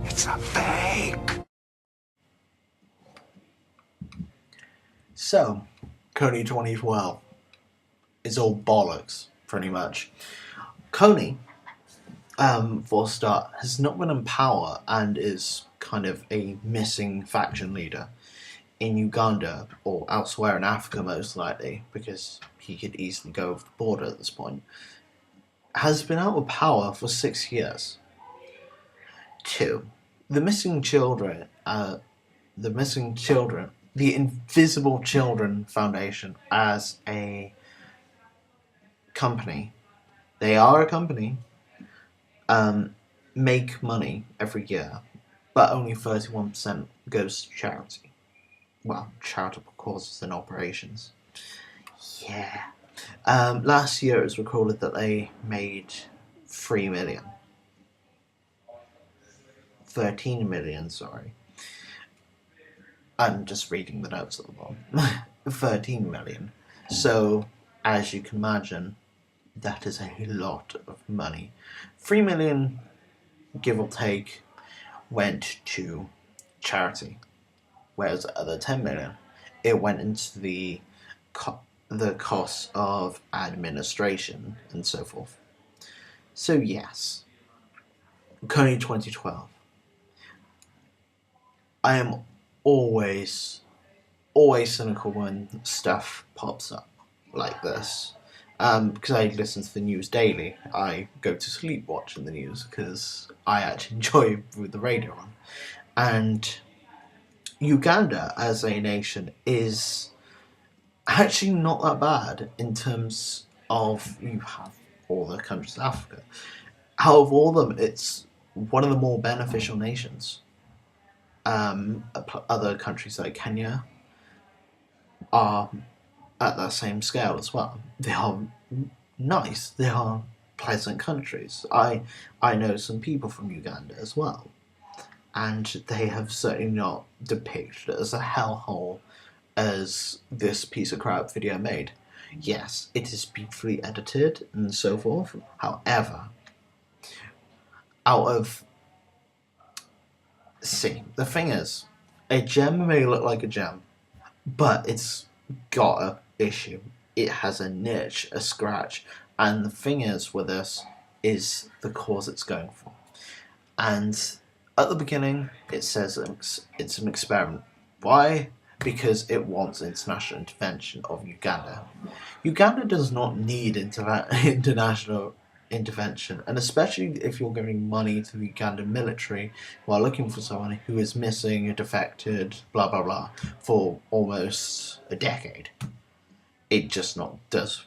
It's a fake. So, Kony 2012 is all bollocks, pretty much. Kony, for a start, has not been in power and is kind of a missing faction leader in Uganda or elsewhere in Africa, most likely, because he could easily go over the border at this point. Has been out of power for 6 years. 2. The Missing Children, the Invisible Children Foundation as a company. They are a company, make money every year, but only 31% goes to charity. Well, charitable causes and operations. Yeah. Last year it was recorded that they made 3 million. 13 million, sorry. I'm just reading the notes at the bottom. 13 million. So, as you can imagine, that is a lot of money. 3 million, give or take, went to charity, whereas the other 10 million, it went into the costs of administration and so forth. So yes, Kony 2012. I am always cynical when stuff pops up like this. Because I listen to the news daily. I go to sleep watching the news because I actually enjoy with the radio on. And Uganda as a nation is actually not that bad in terms of you have all the countries of Africa. Out of all of them, it's one of the more beneficial nations. Other countries like Kenya are at that same scale as well. They are nice. They are pleasant countries. I know some people from Uganda as well, and they have certainly not depicted it as a hellhole as this piece of crap video made. Yes, it is beautifully edited and so forth. However, out of the thing is, a gem may look like a gem, but it's got a issue. It has a niche, a scratch, and the thing is with this is the cause it's going for. And at the beginning, it says it's an experiment. Why? Because it wants international intervention of Uganda. Uganda does not need international intervention, and especially if you're giving money to the Ugandan military while looking for someone who is missing, defected, blah blah blah, for almost a decade. It just not does.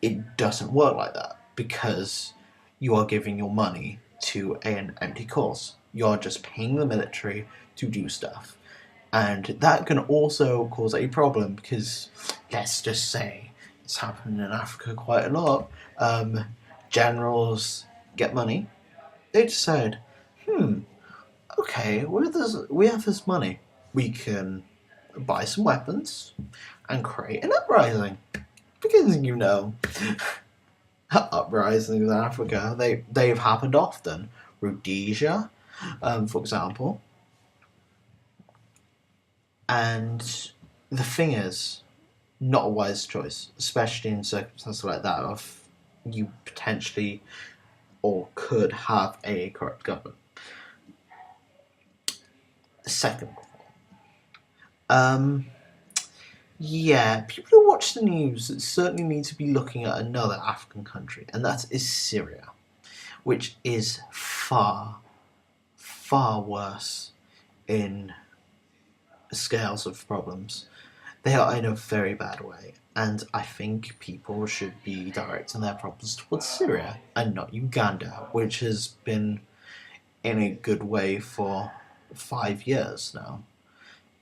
It doesn't work like that because you are giving your money to an empty cause. You're just paying the military to do stuff. And that can also cause a problem because, let's just say, it's happened in Africa quite a lot. Generals get money. They decide, okay, we have this money. We can buy some weapons and create an uprising. Because, uprisings in Africa, they've happened often. Rhodesia, for example. And the thing is, not a wise choice, especially in circumstances like that of you potentially or could have a corrupt government. Second of all, people who watch the news certainly need to be looking at another African country, and that is Syria, which is far, far worse in scales of problems. They are in a very bad way, and I think people should be directing their problems towards Syria and not Uganda, which has been in a good way for 5 years now.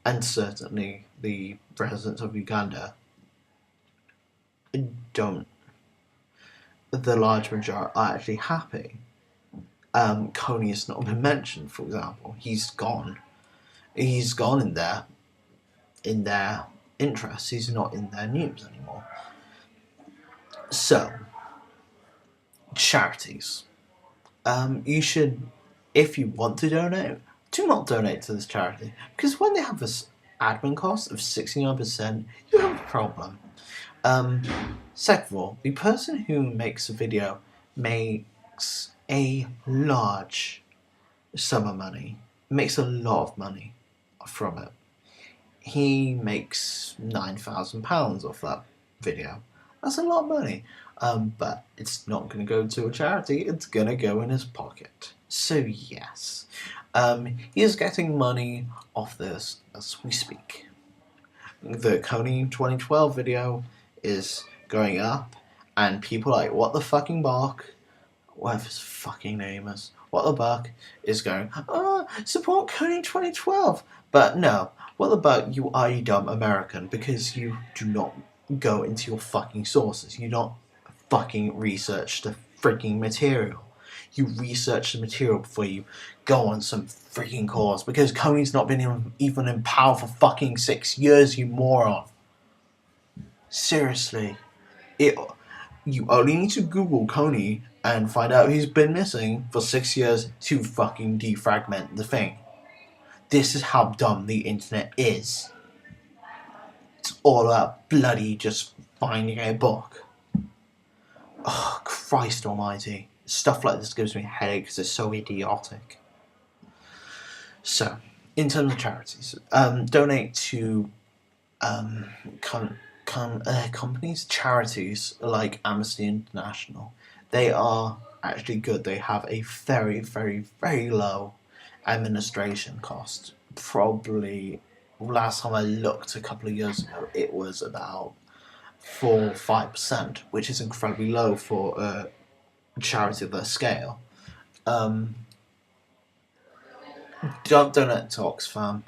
And certainly the residents of Uganda don't. The large majority are actually happy. Kony has not been mentioned, for example. He's gone. He's gone in their interests. He's not in their news anymore. So, charities. You should, if you want to donate, do not donate to this charity, because when they have this admin cost of 69%, you have a problem. Second of all, the person who makes a video makes a large sum of money, makes a lot of money from it. He makes £9,000 off that video. That's a lot of money. But it's not going to go to a charity, it's going to go in his pocket. So yes, he is getting money off this as we speak. The Kony 2012 video is going up, and people like What the Fucking Bark, whatever his fucking name is, What the Buck, is going, oh, support Kony 2012. But no, What the Buck, you are a dumb American, because you do not go into your fucking sources. You don't fucking research the freaking material. You research the material before you go on some freaking cause, because Kony's not been even in power for fucking 6 years, you moron. Seriously. You only need to Google Kony and find out he's been missing for 6 years to fucking defragment the thing. This is how dumb the internet is. It's all about bloody just finding a book. Oh, Christ almighty. Stuff like this gives me a headache because it's so idiotic. So, in terms of charities, donate to companies, charities like Amnesty International. They are actually good. They have a very, very, very low administration cost. Probably, last time I looked a couple of years ago, it was about 4 or 5%, which is incredibly low for a charity of their scale. Don't donate to Oxfam.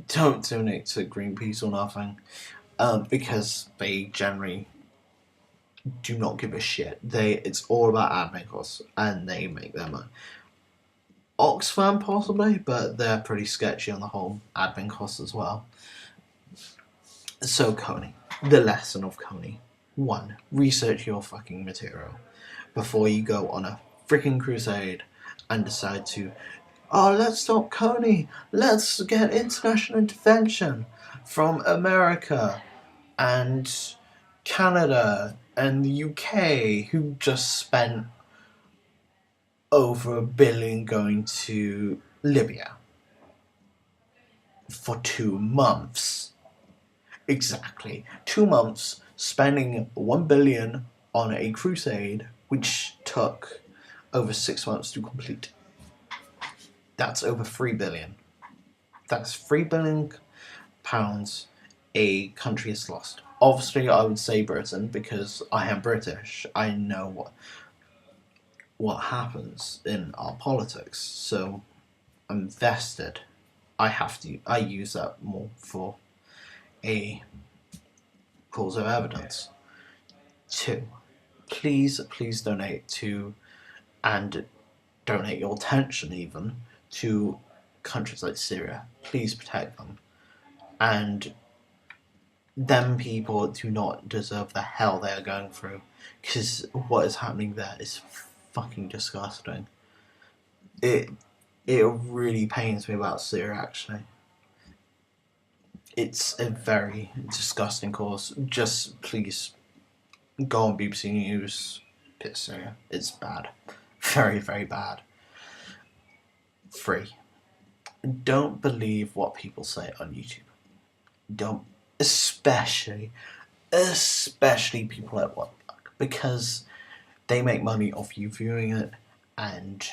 Don't donate to Greenpeace or nothing, because they generally do not give a shit. It's all about admin costs, and they make their money. Oxfam possibly, but they're pretty sketchy on the whole admin costs as well. So Kony, the lesson of Kony: 1. Research your fucking material before you go on a freaking crusade and decide to, oh, let's stop Kony, let's get international intervention from America and Canada and the UK, who just spent over $1 billion going to Libya for 2 months. Exactly. 2 months spending $1 billion on a crusade which took over 6 months to complete. That's over $3 billion. That's £3 billion a country has lost. Obviously, I would say Britain, because I am British. I know what happens in our politics, so I'm vested. I use that more for a cause of evidence. 2, please donate to, and donate your attention even, to countries like Syria. Please protect them. And them people do not deserve the hell they are going through, because what is happening there is fucking disgusting. It really pains me about Syria, actually. It's a very disgusting cause. Just please go on BBC News, pit Syria. It's bad. Very, very bad. 3, don't believe what people say on YouTube. Don't, especially people at What the Fuck, because they make money off you viewing it and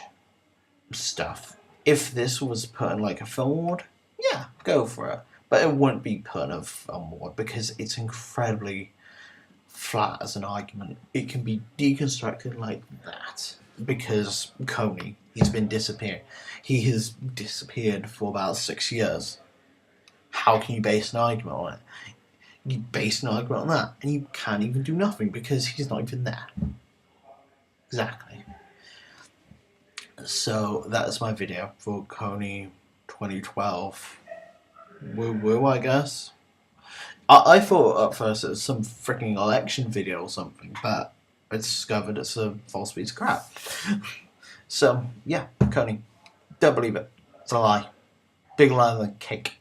stuff. If this was put in like a film award, yeah, go for it. But it wouldn't be put in a film award because it's incredibly flat as an argument. It can be deconstructed like that because Kony, he's been disappearing. He has disappeared for about 6 years. How can you base an argument on it? You base an argument on that, and you can't even do nothing because he's not even there. Exactly. So that is my video for Kony 2012. Woo, I guess. I thought at first it was some freaking election video or something, but I discovered it's a false piece of crap. So, yeah, Kony. Don't believe it. It's a lie. Big lie on the cake.